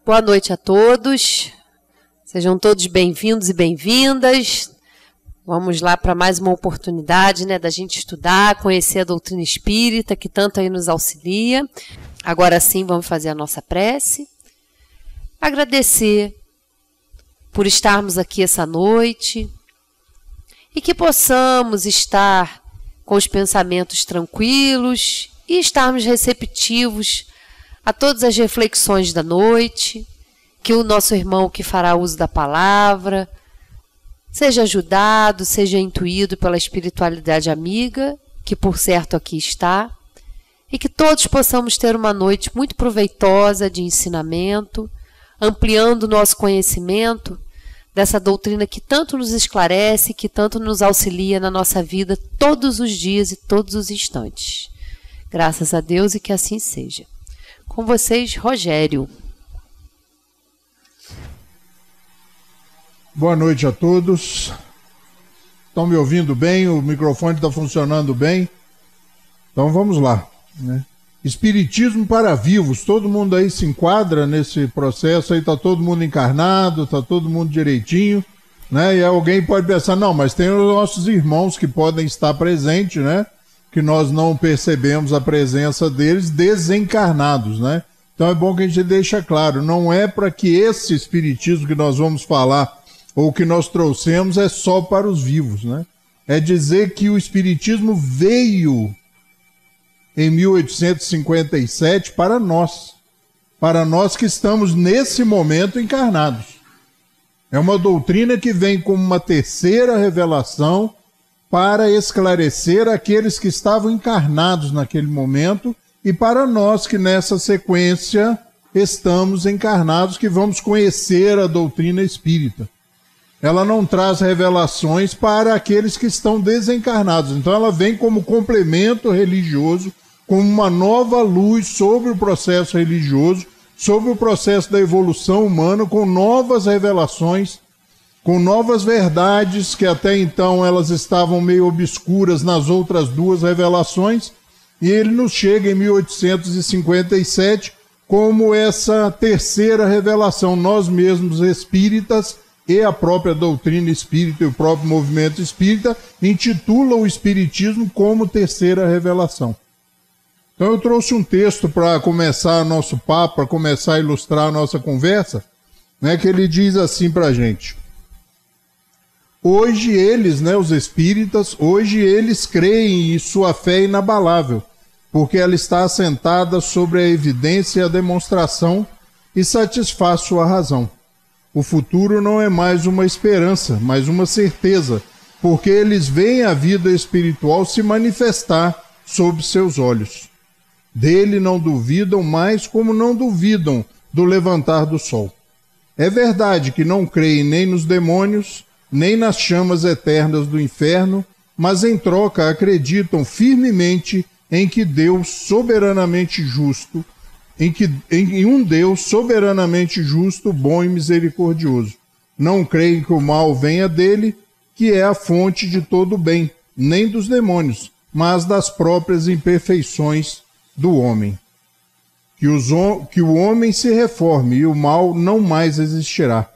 Boa noite a todos, sejam todos bem-vindos e bem-vindas. Vamos lá para mais uma oportunidade, da gente estudar, conhecer a doutrina espírita, que tanto aí nos auxilia. Agora sim, vamos fazer a nossa prece. Agradecer por estarmos aqui essa noite e que possamos estar com os pensamentos tranquilos e estarmos receptivos a todas as reflexões da noite, que o nosso irmão que fará uso da palavra seja ajudado, seja intuído pela espiritualidade amiga, que por certo aqui está, e que todos possamos ter uma noite muito proveitosa de ensinamento, ampliando o nosso conhecimento dessa doutrina que tanto nos esclarece, que tanto nos auxilia na nossa vida todos os dias e todos os instantes. Graças a Deus e que assim seja. Com vocês, Rogério. Boa noite a todos. Estão me ouvindo bem? O microfone está funcionando bem? Então vamos lá. Espiritismo para vivos. Todo mundo aí se enquadra nesse processo. Aí está todo mundo encarnado, está todo mundo direitinho. E alguém pode pensar, não, mas tem os nossos irmãos que podem estar presentes, que nós não percebemos a presença deles desencarnados, Então é bom que a gente deixe claro, não é para que esse espiritismo que nós vamos falar, ou que nós trouxemos, é só para os vivos, É dizer que o espiritismo veio em 1857 para nós que estamos nesse momento encarnados. É uma doutrina que vem como uma terceira revelação para esclarecer aqueles que estavam encarnados naquele momento e para nós que nessa sequência estamos encarnados, que vamos conhecer a doutrina espírita. Ela não traz revelações para aqueles que estão desencarnados, então ela vem como complemento religioso, como uma nova luz sobre o processo religioso, sobre o processo da evolução humana, com novas revelações, com novas verdades que até então elas estavam meio obscuras nas outras duas revelações, e ele nos chega em 1857 como essa terceira revelação. Nós mesmos espíritas e a própria doutrina espírita e o próprio movimento espírita intitulam o espiritismo como terceira revelação. Então eu trouxe um texto para começar nosso papo, para começar a ilustrar a nossa conversa, que ele diz assim para a gente. Hoje eles, os espíritas, hoje eles creem e sua fé é inabalável, porque ela está assentada sobre a evidência e a demonstração e satisfaz sua razão. O futuro não é mais uma esperança, mas uma certeza, porque eles veem a vida espiritual se manifestar sob seus olhos. Dele não duvidam mais como não duvidam do levantar do sol. É verdade que não creem nem nos demônios, nem nas chamas eternas do inferno, mas em troca acreditam firmemente em que Deus soberanamente justo, em um Deus soberanamente justo, bom e misericordioso. Não creem que o mal venha dele, que é a fonte de todo o bem, nem dos demônios, mas das próprias imperfeições do homem. Que o homem se reforme e o mal não mais existirá.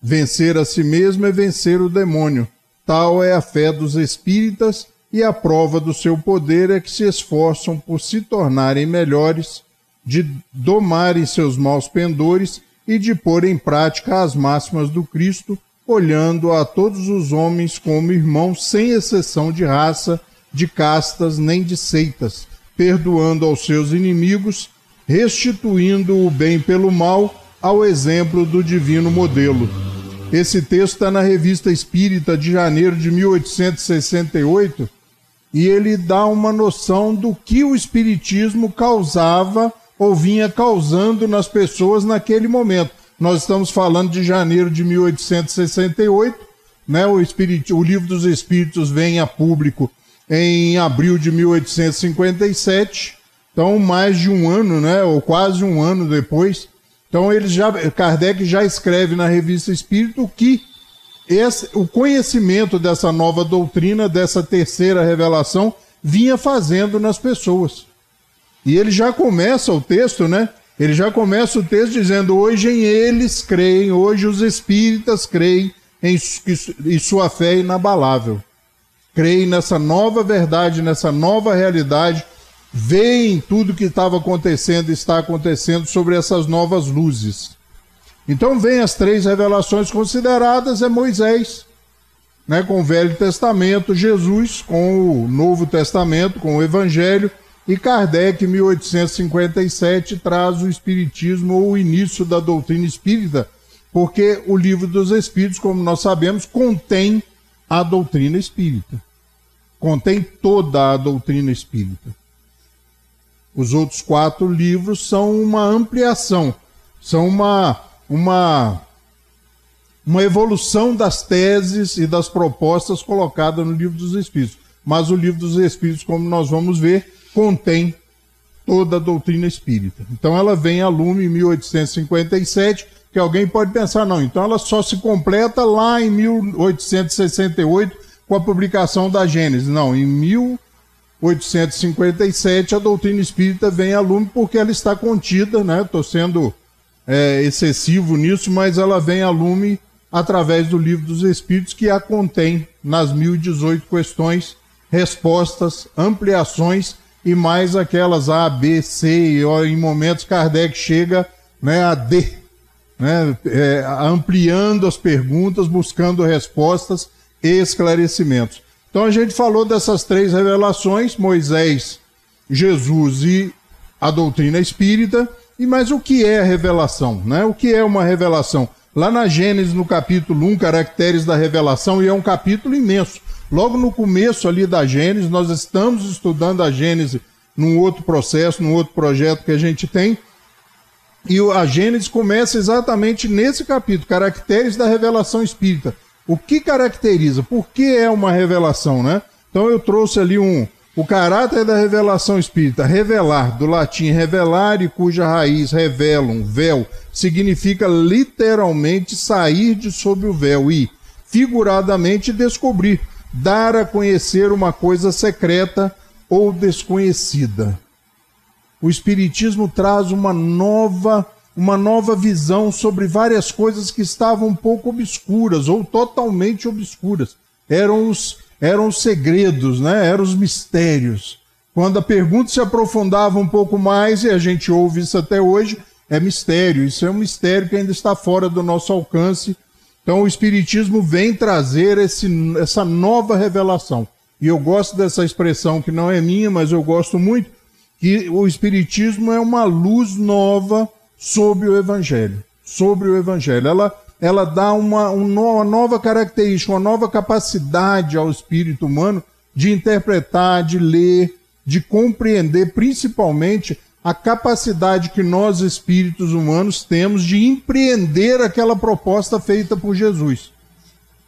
Vencer a si mesmo é vencer o demônio. Tal é a fé dos espíritas e a prova do seu poder é que se esforçam por se tornarem melhores, de domarem seus maus pendores e de pôr em prática as máximas do Cristo, olhando a todos os homens como irmãos, sem exceção de raça, de castas nem de seitas, perdoando aos seus inimigos, restituindo o bem pelo mal, ao exemplo do divino modelo. Esse texto está na Revista Espírita de janeiro de 1868 e ele dá uma noção do que o espiritismo causava ou vinha causando nas pessoas naquele momento. Nós estamos falando de janeiro de 1868, o Livro dos Espíritos vem a público em abril de 1857, então mais de um ano, ou quase um ano depois. Então Kardec já escreve na Revista Espírita que o conhecimento dessa nova doutrina, dessa terceira revelação, vinha fazendo nas pessoas. E ele já começa o texto, Ele já começa o texto dizendo: hoje em eles creem, hoje os espíritas creem em sua fé inabalável. Creem nessa nova verdade, nessa nova realidade, veem tudo que estava acontecendo e está acontecendo sobre essas novas luzes. Então vem as 3 revelações consideradas, é Moisés, né, com o Velho Testamento, Jesus com o Novo Testamento, com o Evangelho, e Kardec, em 1857, traz o Espiritismo, ou o início da doutrina espírita, porque o Livro dos Espíritos, como nós sabemos, contém a doutrina espírita. Contém toda a doutrina espírita. Os outros 4 livros são uma ampliação, são uma evolução das teses e das propostas colocadas no Livro dos Espíritos. Mas o Livro dos Espíritos, como nós vamos ver, contém toda a doutrina espírita. Então ela vem a lume em 1857, que alguém pode pensar, não, então ela só se completa lá em 1868 com a publicação da Gênesis. Não, em 1857 a doutrina espírita vem a lume porque ela está contida, né? Estou sendo excessivo nisso, mas ela vem a lume através do Livro dos Espíritos, que a contém nas 1018 questões, respostas, ampliações e mais aquelas A, B, C, e em momentos Kardec chega, né, a D, né, ampliando as perguntas, buscando respostas e esclarecimentos. Então a gente falou dessas 3 revelações, Moisés, Jesus e a doutrina espírita. Mas o que é a revelação, né? O que é uma revelação? Lá na Gênesis, no capítulo 1, Caracteres da Revelação, e é um capítulo imenso. Logo no começo ali da Gênesis, nós estamos estudando a Gênesis num outro processo, num outro projeto que a gente tem, e a Gênesis começa exatamente nesse capítulo, Caracteres da Revelação Espírita. O que caracteriza? Por que é uma revelação, né? Então eu trouxe ali o caráter da revelação espírita. Revelar, do latim revelare, cuja raiz revelum, véu, significa literalmente sair de sob o véu e, figuradamente, descobrir, dar a conhecer uma coisa secreta ou desconhecida. O Espiritismo traz uma nova visão sobre várias coisas que estavam um pouco obscuras ou totalmente obscuras. Eram os segredos, né? Eram os mistérios. Quando a pergunta se aprofundava um pouco mais, e a gente ouve isso até hoje, é mistério. Isso é um mistério que ainda está fora do nosso alcance. Então o Espiritismo vem trazer essa nova revelação. E eu gosto dessa expressão, que não é minha, mas eu gosto muito, que o Espiritismo é uma luz nova sobre o Evangelho. Sobre o Evangelho. Ela dá uma nova característica, uma nova capacidade ao espírito humano de interpretar, de ler, de compreender, principalmente a capacidade que nós, espíritos humanos, temos de empreender aquela proposta feita por Jesus.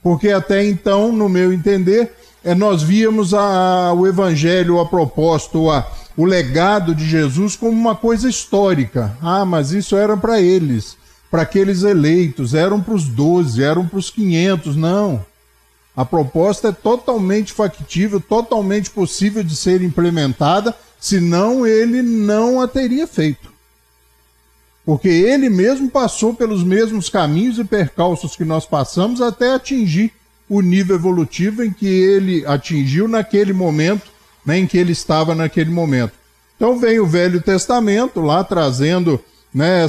Porque até então, no meu entender, nós víamos o Evangelho, a proposta, o legado de Jesus como uma coisa histórica. Ah, mas isso era para eles, para aqueles eleitos, eram para os 12, eram para os 500, não. A proposta é totalmente factível, totalmente possível de ser implementada, senão ele não a teria feito. Porque ele mesmo passou pelos mesmos caminhos e percalços que nós passamos até atingir o nível evolutivo em que ele atingiu naquele momento, né, em que ele estava naquele momento. Então vem o Velho Testamento lá trazendo, né,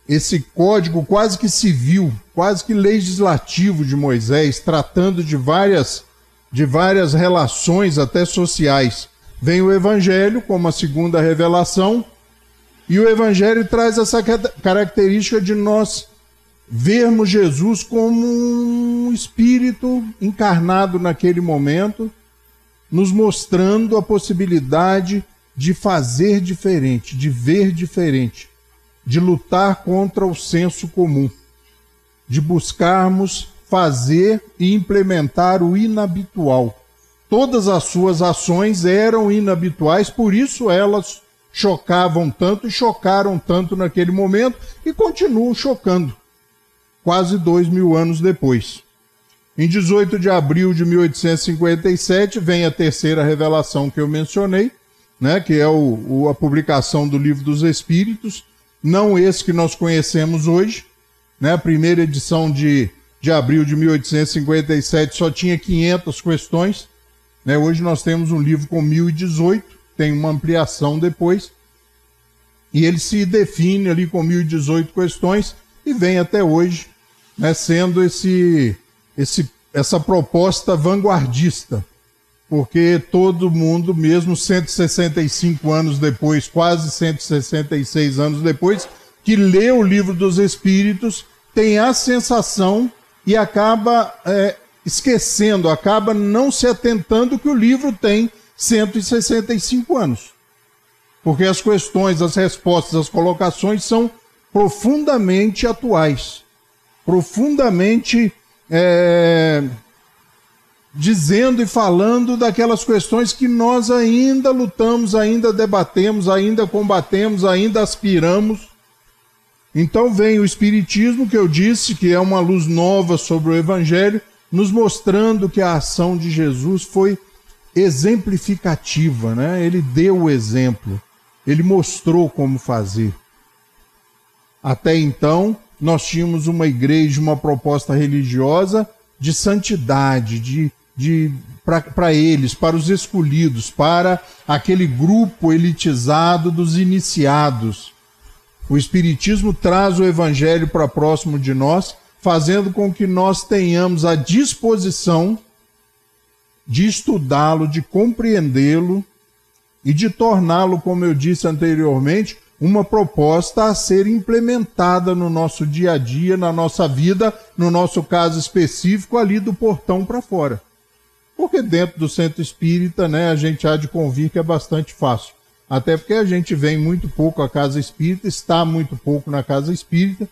esse código quase que civil, quase que legislativo de Moisés, tratando de várias relações até sociais. Vem o Evangelho como a segunda revelação, e o Evangelho traz essa característica de nós vermos Jesus como um espírito encarnado naquele momento, nos mostrando a possibilidade de fazer diferente, de ver diferente, de lutar contra o senso comum, de buscarmos fazer e implementar o inabitual. Todas as suas ações eram inabituais, por isso elas chocavam tanto e chocaram tanto naquele momento e continuam chocando, quase 2000 anos depois. Em 18 de abril de 1857 vem a terceira revelação que eu mencionei, né, que é a publicação do Livro dos Espíritos, não esse que nós conhecemos hoje, né, a primeira edição de abril de 1857 só tinha 500 questões, né, hoje nós temos um livro com 1018, tem uma ampliação depois, e ele se define ali com 1018 questões e vem até hoje, né, sendo essa proposta vanguardista, porque todo mundo, mesmo 165 anos depois, quase 166 anos depois, que lê o Livro dos Espíritos, tem a sensação e acaba esquecendo, acaba não se atentando que o livro tem 165 anos. Porque as questões, as respostas, as colocações são profundamente atuais, profundamente dizendo e falando daquelas questões que nós ainda lutamos, ainda debatemos, ainda combatemos, ainda aspiramos. Então vem o Espiritismo, que eu disse que é uma luz nova sobre o Evangelho, nos mostrando que a ação de Jesus foi exemplificativa, né? Ele deu o exemplo, ele mostrou como fazer. Até então, nós tínhamos uma igreja, uma proposta religiosa de santidade, para eles, para os escolhidos, para aquele grupo elitizado dos iniciados. O Espiritismo traz o Evangelho para próximo de nós, fazendo com que nós tenhamos a disposição de estudá-lo, de compreendê-lo e de torná-lo, como eu disse anteriormente, uma proposta a ser implementada no nosso dia a dia, na nossa vida, no nosso caso específico, ali do portão para fora. Porque dentro do centro espírita, né, a gente há de convir que é bastante fácil. Até porque a gente vem muito pouco à casa espírita, está muito pouco na casa espírita.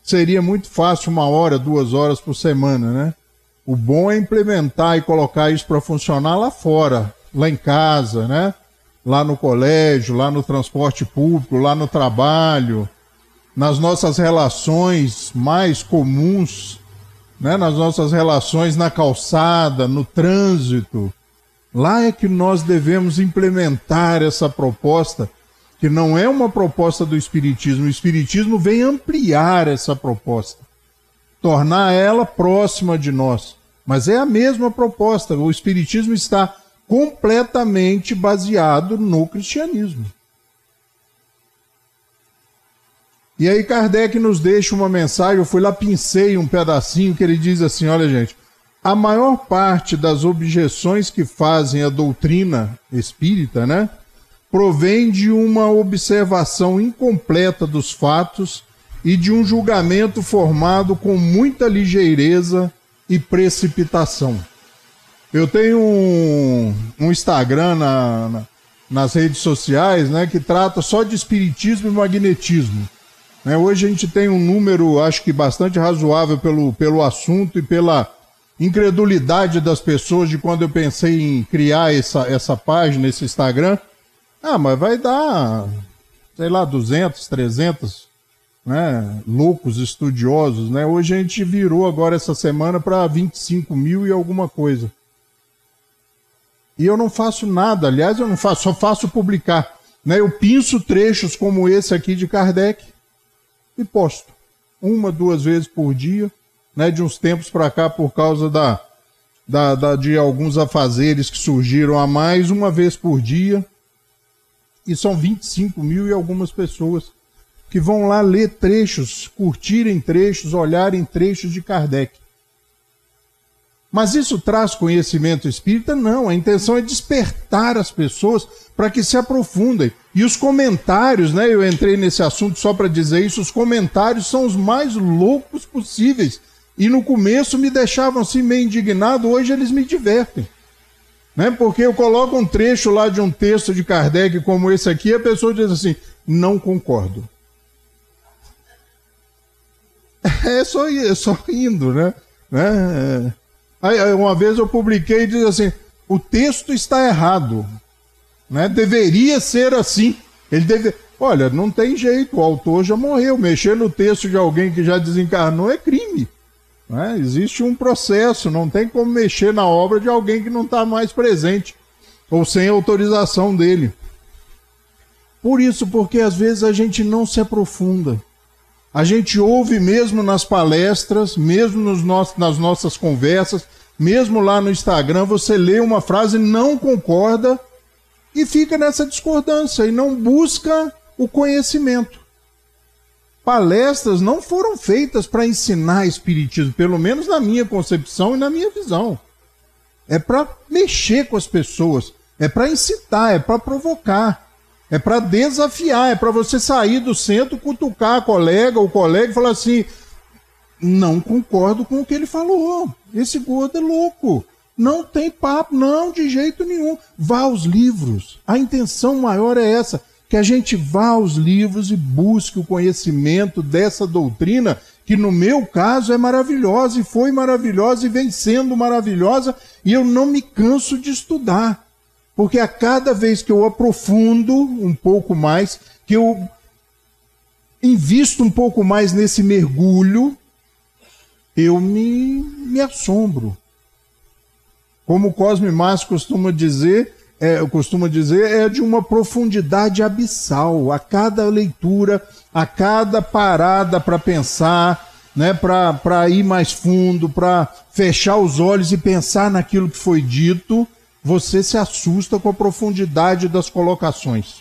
Seria muito fácil 1 hora, 2 horas por semana, né? O bom é implementar e colocar isso para funcionar lá fora, lá em casa, né? Lá no colégio, lá no transporte público, lá no trabalho, nas nossas relações mais comuns, né? Nas nossas relações na calçada, no trânsito. Lá é que nós devemos implementar essa proposta, que não é uma proposta do Espiritismo. O Espiritismo vem ampliar essa proposta, tornar ela próxima de nós. Mas é a mesma proposta. O Espiritismo está completamente baseado no cristianismo. E aí Kardec nos deixa uma mensagem, eu fui lá, pincei um pedacinho, que ele diz assim, olha gente, a maior parte das objeções que fazem a doutrina espírita, né, provém de uma observação incompleta dos fatos e de um julgamento formado com muita ligeireza e precipitação. Eu tenho um Instagram nas redes sociais, né, que trata só de espiritismo e magnetismo. Né, hoje a gente tem um número, acho que bastante razoável pelo assunto e pela incredulidade das pessoas de quando eu pensei em criar essa página, esse Instagram. Ah, mas vai dar, sei lá, 200, 300, né, loucos estudiosos, né? Hoje a gente virou agora essa semana para 25 mil e alguma coisa. E eu não faço nada, aliás, eu não faço, só faço publicar. Né? Eu pinço trechos como esse aqui de Kardec e posto 1, 2 vezes por dia, né? De uns tempos para cá, por causa de alguns afazeres que surgiram a mais, 1 vez por dia. E são 25 mil e algumas pessoas que vão lá ler trechos, curtirem trechos, olharem trechos de Kardec. Mas isso traz conhecimento espírita? Não, a intenção é despertar as pessoas para que se aprofundem. E os comentários, né, eu entrei nesse assunto só para dizer isso, os comentários são os mais loucos possíveis. E no começo me deixavam assim meio indignado, hoje eles me divertem. Né? Porque eu coloco um trecho lá de um texto de Kardec como esse aqui, e a pessoa diz assim, não concordo. É só indo, né? Aí, uma vez eu publiquei e diz assim, o texto está errado, né? Deveria ser assim. Olha, não tem jeito, o autor já morreu, mexer no texto de alguém que já desencarnou é crime. Né? Existe um processo, não tem como mexer na obra de alguém que não está mais presente, ou sem autorização dele. Por isso, porque às vezes a gente não se aprofunda. A gente ouve mesmo nas palestras, mesmo nas nossas conversas, mesmo lá no Instagram, você lê uma frase, não concorda e fica nessa discordância e não busca o conhecimento. Palestras não foram feitas para ensinar espiritismo, pelo menos na minha concepção e na minha visão. É para mexer com as pessoas, é para incitar, é para provocar. É para desafiar, é para você sair do centro, cutucar o colega e falar assim, não concordo com o que ele falou, esse gordo é louco, não tem papo, não, de jeito nenhum. Vá aos livros, a intenção maior é essa, que a gente vá aos livros e busque o conhecimento dessa doutrina, que no meu caso é maravilhosa, e foi maravilhosa, e vem sendo maravilhosa, e eu não me canso de estudar. Porque a cada vez que eu aprofundo um pouco mais, que eu invisto um pouco mais nesse mergulho, eu me assombro. Como o Cosme Márcio costuma dizer, é de uma profundidade abissal. A cada leitura, a cada parada para pensar, né, para ir mais fundo, para fechar os olhos e pensar naquilo que foi dito, você se assusta com a profundidade das colocações.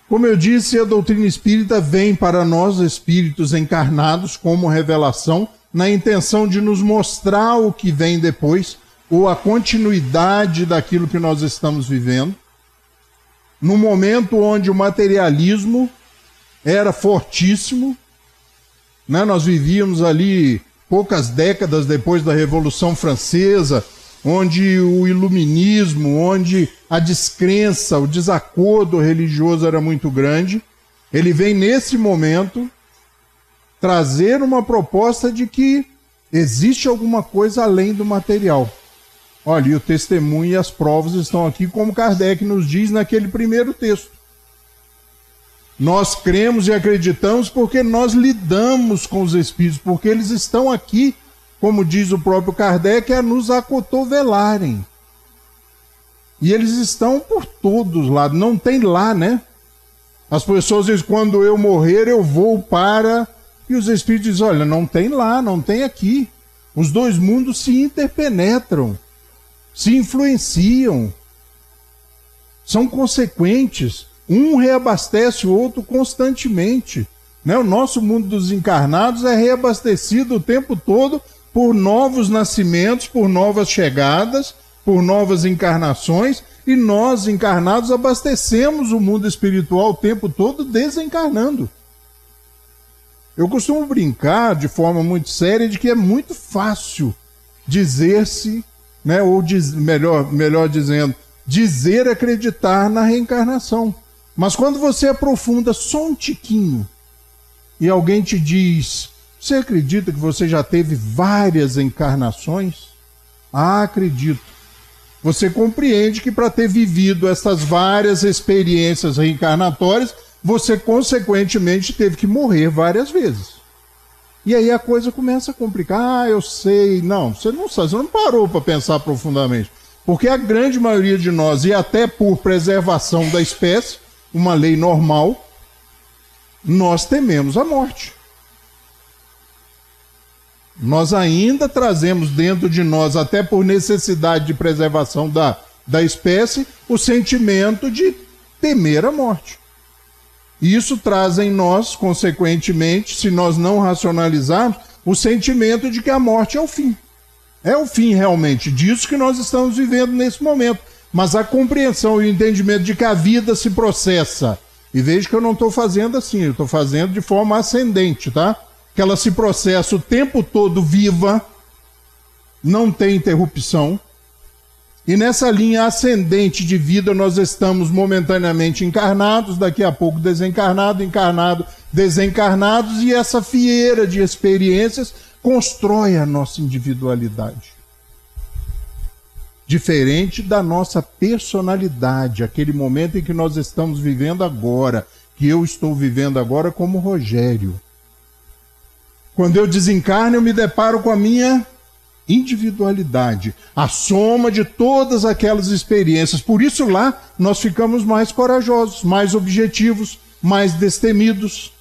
Como eu disse, a doutrina espírita vem para nós, espíritos encarnados, como revelação, na intenção de nos mostrar o que vem depois, ou a continuidade daquilo que nós estamos vivendo. No momento onde o materialismo era fortíssimo, né? Nós vivíamos ali poucas décadas depois da Revolução Francesa, onde o iluminismo, onde a descrença, o desacordo religioso era muito grande. Ele vem nesse momento trazer uma proposta de que existe alguma coisa além do material. Olha, e o testemunho e as provas estão aqui, como Kardec nos diz naquele primeiro texto. Nós cremos e acreditamos porque nós lidamos com os espíritos, porque eles estão aqui, como diz o próprio Kardec, a nos acotovelarem. E eles estão por todos lados, não tem lá, né? As pessoas dizem, quando eu morrer eu vou para... E os espíritos dizem, olha, não tem lá, não tem aqui. Os dois mundos se interpenetram, se influenciam, são consequentes. Um reabastece o outro constantemente, né? O nosso mundo dos encarnados é reabastecido o tempo todo por novos nascimentos, por novas chegadas, por novas encarnações, e nós, encarnados, abastecemos o mundo espiritual o tempo todo desencarnando. Eu costumo brincar de forma muito séria de que é muito fácil dizer-se, né, ou melhor dizendo, dizer acreditar na reencarnação. Mas quando você aprofunda só um tiquinho e alguém te diz, você acredita que você já teve várias encarnações? Ah, acredito. Você compreende que para ter vivido essas várias experiências reencarnatórias, você consequentemente teve que morrer várias vezes. E aí a coisa começa a complicar. Ah, eu sei. Não, você não parou para pensar profundamente. Porque a grande maioria de nós, e até por preservação da espécie, uma lei normal, nós tememos a morte. Nós ainda trazemos dentro de nós, até por necessidade de preservação da espécie, o sentimento de temer a morte. E isso traz em nós, consequentemente, se nós não racionalizarmos, o sentimento de que a morte é o fim. É o fim realmente disso que nós estamos vivendo nesse momento. Mas a compreensão e o entendimento de que a vida se processa, e veja que eu não estou fazendo assim, eu estou fazendo de forma ascendente, tá? Que ela se processa o tempo todo viva, não tem interrupção, e nessa linha ascendente de vida nós estamos momentaneamente encarnados, daqui a pouco desencarnado, encarnado, desencarnados, e essa fieira de experiências constrói a nossa individualidade. Diferente da nossa personalidade, aquele momento em que nós estamos vivendo agora, que eu estou vivendo agora como Rogério. Quando eu desencarno, eu me deparo com a minha individualidade, a soma de todas aquelas experiências. Por isso lá nós ficamos mais corajosos, mais objetivos, mais destemidos.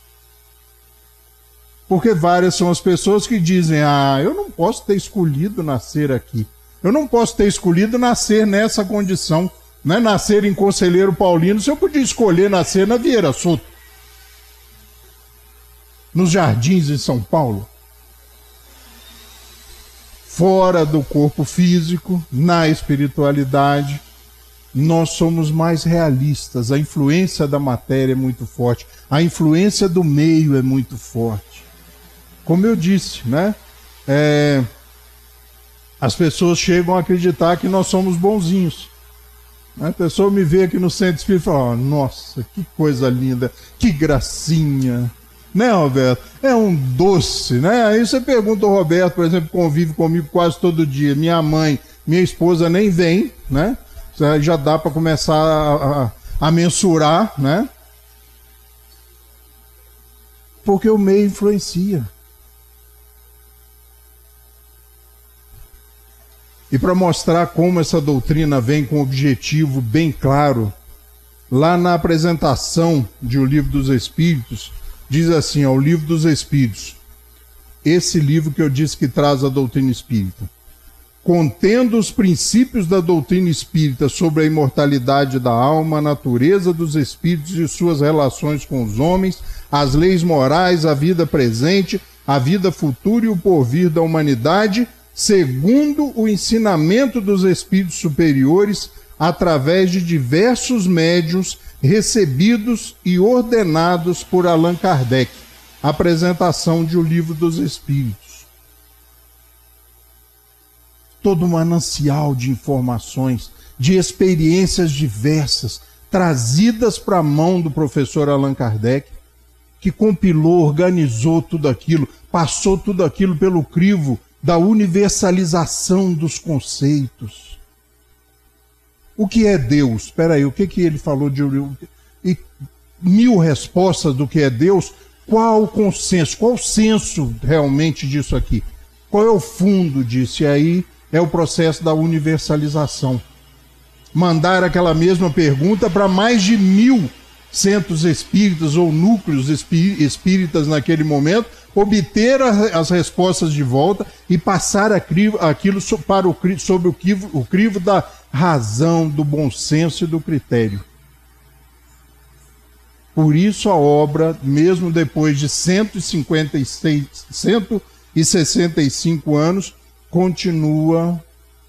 Porque várias são as pessoas que dizem: eu não posso ter escolhido nascer aqui. Eu não posso ter escolhido nascer nessa condição, né? Nascer em Conselheiro Paulino, se eu podia escolher nascer na Vieira Soto, nos Jardins de São Paulo. Fora do corpo físico, na espiritualidade, nós somos mais realistas. A influência da matéria é muito forte. A influência do meio é muito forte. Como eu disse, né? As pessoas chegam a acreditar que nós somos bonzinhos. A pessoa me vê aqui no centro espírita e fala: nossa, que coisa linda, que gracinha. Né, Roberto? É um doce, né? Aí você pergunta ao Roberto, por exemplo, convive comigo quase todo dia. Minha mãe, minha esposa nem vem, né? Já dá para começar a mensurar, né? Porque o meio influencia. E para mostrar como essa doutrina vem com um objetivo bem claro, lá na apresentação de O Livro dos Espíritos, diz assim: o Livro dos Espíritos, esse livro que eu disse que traz a doutrina espírita, contendo os princípios da doutrina espírita sobre a imortalidade da alma, a natureza dos espíritos e suas relações com os homens, as leis morais, a vida presente, a vida futura e o porvir da humanidade, segundo o ensinamento dos espíritos superiores, através de diversos médiuns recebidos e ordenados por Allan Kardec. Apresentação de O Livro dos Espíritos. Todo um manancial de informações, de experiências diversas, trazidas para a mão do professor Allan Kardec, que compilou, organizou tudo aquilo, passou tudo aquilo pelo crivo da universalização dos conceitos. O que é Deus? Espera aí, o que ele falou de... E 1000 respostas do que é Deus. Qual o consenso? Qual o senso realmente disso aqui? Qual é o fundo disso? E aí é o processo da universalização. Mandar aquela mesma pergunta para mais de 1000 centros espíritas ou núcleos espíritas naquele momento, obter as respostas de volta e passar aquilo sobre o crivo da razão, do bom senso e do critério. Por isso a obra, mesmo depois de 165 anos, continua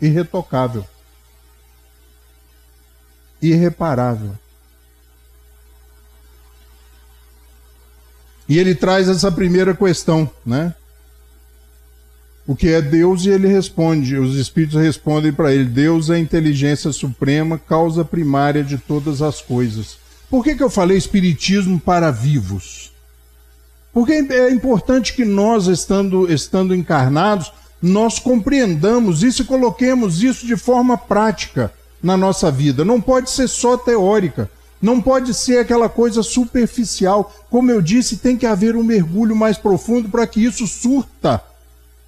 irretocável, irreparável. E ele traz essa primeira questão, né? O que é Deus? E ele responde, os espíritos respondem para ele: Deus é a inteligência suprema, causa primária de todas as coisas. Por que eu falei espiritismo para vivos? Porque é importante que nós, estando encarnados, nós compreendamos isso e coloquemos isso de forma prática na nossa vida. Não pode ser só teórica. Não pode ser aquela coisa superficial. Como eu disse, tem que haver um mergulho mais profundo para que isso surta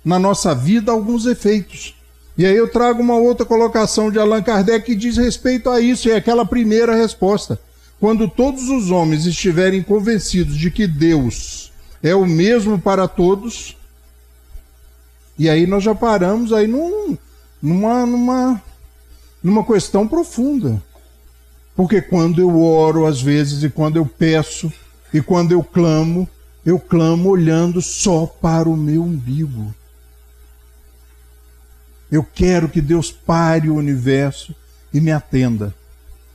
na nossa vida alguns efeitos. E aí eu trago uma outra colocação de Allan Kardec que diz respeito a isso, e é aquela primeira resposta. Quando todos os homens estiverem convencidos de que Deus é o mesmo para todos, e aí nós já paramos aí numa questão profunda. Porque quando eu oro, às vezes, e quando eu peço, e quando eu clamo olhando só para o meu umbigo. Eu quero que Deus pare o universo e me atenda.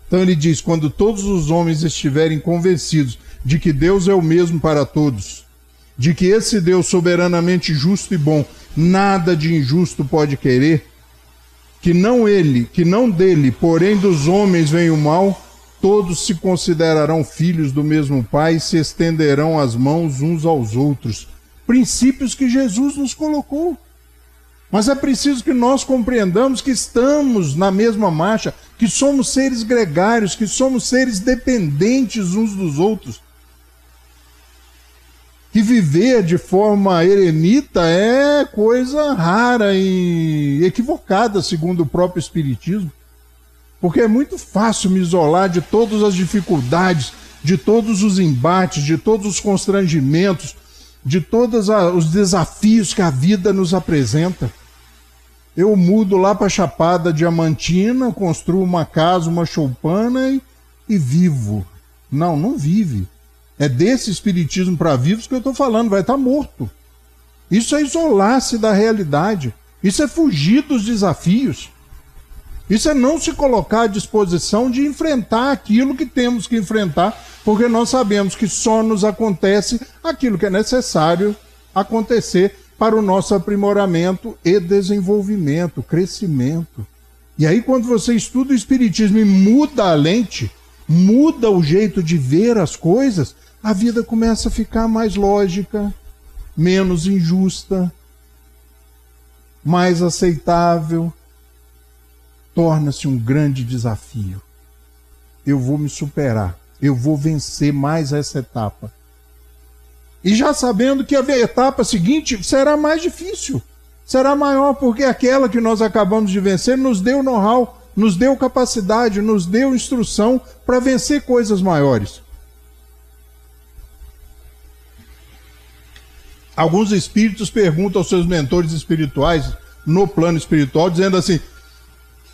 Então ele diz: quando todos os homens estiverem convencidos de que Deus é o mesmo para todos, de que esse Deus soberanamente justo e bom, nada de injusto pode querer, que não dele, porém dos homens vem o mal, todos se considerarão filhos do mesmo Pai e se estenderão as mãos uns aos outros. Princípios que Jesus nos colocou. Mas é preciso que nós compreendamos que estamos na mesma marcha, que somos seres gregários, que somos seres dependentes uns dos outros. que viver de forma eremita é coisa rara e equivocada, segundo o próprio Espiritismo. Porque é muito fácil me isolar de todas as dificuldades, de todos os embates, de todos os constrangimentos, de todos os desafios que a vida nos apresenta. Eu mudo lá para Chapada Diamantina, construo uma casa, uma choupana e vivo. Não vive. É desse espiritismo para vivos que eu estou falando, vai estar morto. Isso é isolar-se da realidade. Isso é fugir dos desafios. Isso é não se colocar à disposição de enfrentar aquilo que temos que enfrentar, porque nós sabemos que só nos acontece aquilo que é necessário acontecer para o nosso aprimoramento e desenvolvimento, crescimento. E aí, quando você estuda o Espiritismo e muda a lente, muda o jeito de ver as coisas, a vida começa a ficar mais lógica, menos injusta, mais aceitável. Torna-se um grande desafio. Eu vou me superar, eu vou vencer mais essa etapa. E já sabendo que a etapa seguinte será mais difícil, será maior, porque aquela que nós acabamos de vencer nos deu know-how, nos deu capacidade, nos deu instrução para vencer coisas maiores. Alguns espíritos perguntam aos seus mentores espirituais, no plano espiritual, dizendo assim: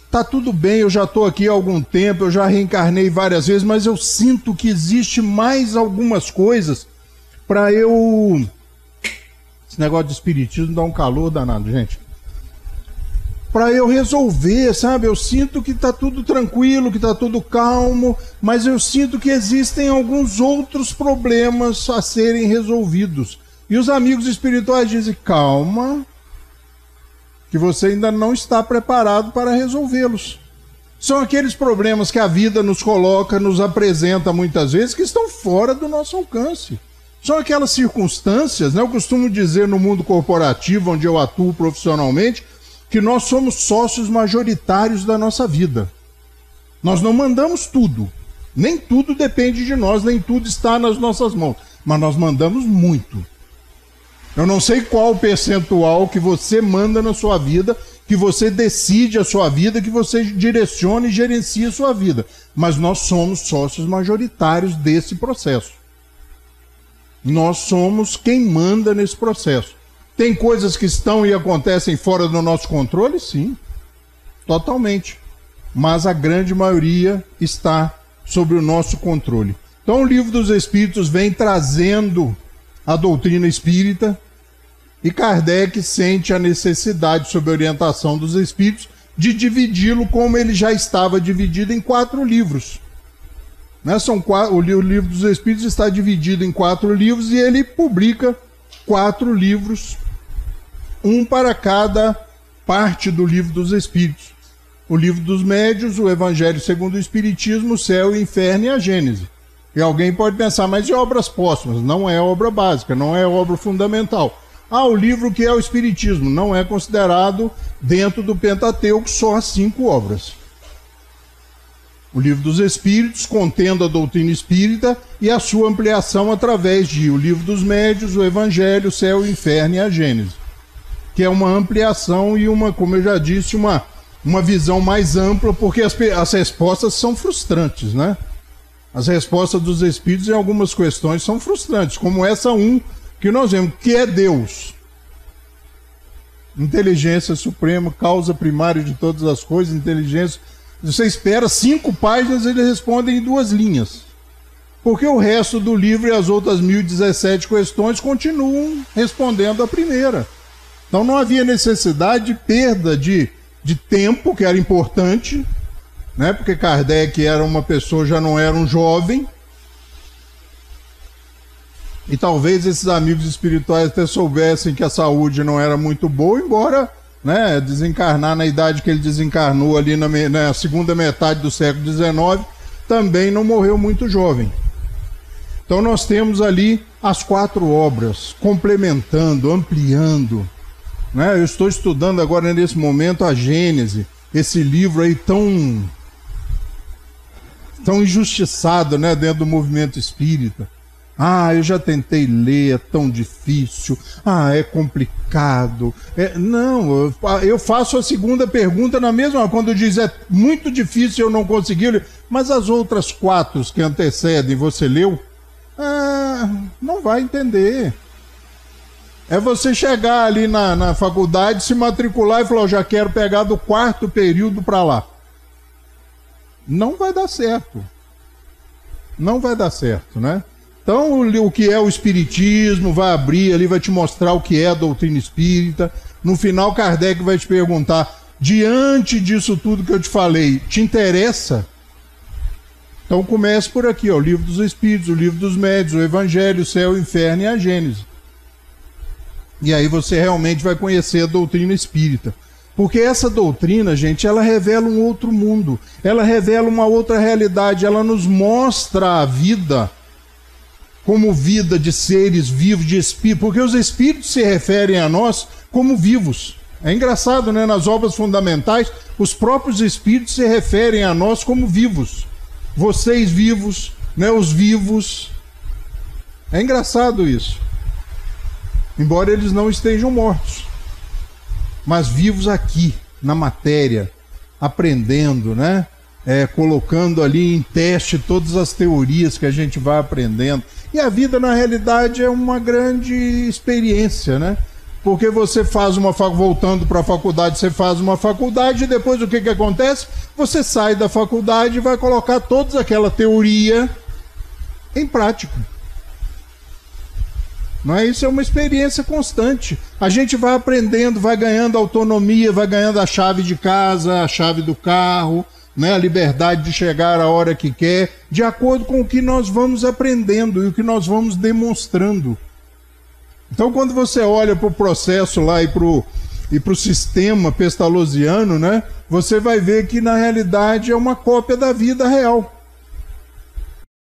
tá tudo bem, eu já estou aqui há algum tempo, eu já reencarnei várias vezes, mas eu sinto que existe mais algumas coisas para eu... Esse negócio de espiritismo dá um calor danado, gente. Para eu resolver, sabe? Eu sinto que está tudo tranquilo, que está tudo calmo, mas eu sinto que existem alguns outros problemas a serem resolvidos. E os amigos espirituais dizem: calma, que você ainda não está preparado para resolvê-los. São aqueles problemas que a vida nos coloca, nos apresenta muitas vezes, que estão fora do nosso alcance. São aquelas circunstâncias, né? Eu costumo dizer no mundo corporativo, onde eu atuo profissionalmente, que nós somos sócios majoritários da nossa vida. Nós não mandamos tudo. Nem tudo depende de nós, nem tudo está nas nossas mãos. Mas nós mandamos muito. Eu não sei qual o percentual que você manda na sua vida, que você decide a sua vida, que você direciona e gerencia a sua vida. Mas nós somos sócios majoritários desse processo. Nós somos quem manda nesse processo. Tem coisas que estão e acontecem fora do nosso controle? Sim, totalmente. Mas a grande maioria está sob o nosso controle. Então o Livro dos Espíritos vem trazendo a doutrina espírita, e Kardec sente a necessidade, sob a orientação dos espíritos, de dividi-lo como ele já estava dividido em 4 livros. Né? O Livro dos Espíritos está dividido em 4 livros e ele publica 4 livros, um para cada parte do Livro dos Espíritos. O Livro dos Médiuns, o Evangelho segundo o Espiritismo, o Céu, o Inferno e a Gênese. E alguém pode pensar: mas e obras póstumas? Não é obra básica, não é obra fundamental. O livro que é o Espiritismo não é considerado dentro do Pentateuco, só as 5 obras. O Livro dos Espíritos, contendo a doutrina espírita e a sua ampliação através de o Livro dos Médiuns, o Evangelho, o Céu, o Inferno e a Gênese. Que é uma ampliação e uma, como eu já disse, uma visão mais ampla, porque as respostas são frustrantes, né? As respostas dos Espíritos em algumas questões são frustrantes, como essa que nós vemos, que é Deus. Inteligência suprema, causa primária de todas as coisas, inteligência. Você espera 5 páginas, ele responde em 2 linhas. Porque o resto do livro e as outras 1017 questões continuam respondendo a primeira. Então não havia necessidade de perda de tempo, que era importante, né? Porque Kardec era uma pessoa, já não era um jovem. E talvez esses amigos espirituais até soubessem que a saúde não era muito boa, embora, né, desencarnar na idade que ele desencarnou ali na segunda metade do século XIX, também não morreu muito jovem. Então nós temos ali as 4 obras, complementando, ampliando. Né? Eu estou estudando agora nesse momento a Gênese, esse livro aí tão injustiçado, né, dentro do movimento espírita. Ah, eu já tentei ler, é tão difícil. Ah, é complicado. Não, eu faço a segunda pergunta na mesma, quando diz é muito difícil, eu não consegui ler. Mas as outras 4 que antecedem, você leu? Ah, não vai entender. É você chegar ali na faculdade, se matricular e falar, eu já quero pegar do 4º período para lá. Não vai dar certo. Não vai dar certo, né? Então, o que é o espiritismo, vai abrir ali, vai te mostrar o que é a doutrina espírita. No final, Kardec vai te perguntar, diante disso tudo que eu te falei, te interessa? Então, comece por aqui, ó, o Livro dos Espíritos, o Livro dos Médiuns, o Evangelho, o Céu, o Inferno e a Gênese. E aí você realmente vai conhecer a doutrina espírita. Porque essa doutrina, gente, ela revela um outro mundo, ela revela uma outra realidade, ela nos mostra a vida como vida de seres vivos, de espíritos, porque os espíritos se referem a nós como vivos. É engraçado, né? Nas obras fundamentais, os próprios espíritos se referem a nós como vivos. Vocês vivos, né? Os vivos. É engraçado isso. Embora eles não estejam mortos, mas vivos aqui, na matéria, aprendendo, né? Colocando ali em teste todas as teorias que a gente vai aprendendo. E a vida, na realidade, é uma grande experiência, né? Porque você faz voltando para a faculdade, você faz uma faculdade e depois o que acontece? Você sai da faculdade e vai colocar toda aquela teoria em prática. Não é? Isso é uma experiência constante. A gente vai aprendendo, vai ganhando autonomia, vai ganhando a chave de casa, a chave do carro, né? A liberdade de chegar a hora que quer, de acordo com o que nós vamos aprendendo e o que nós vamos demonstrando. Então, quando você olha para o processo lá e para o sistema pestalozziano, né? Você vai ver que, na realidade, é uma cópia da vida real.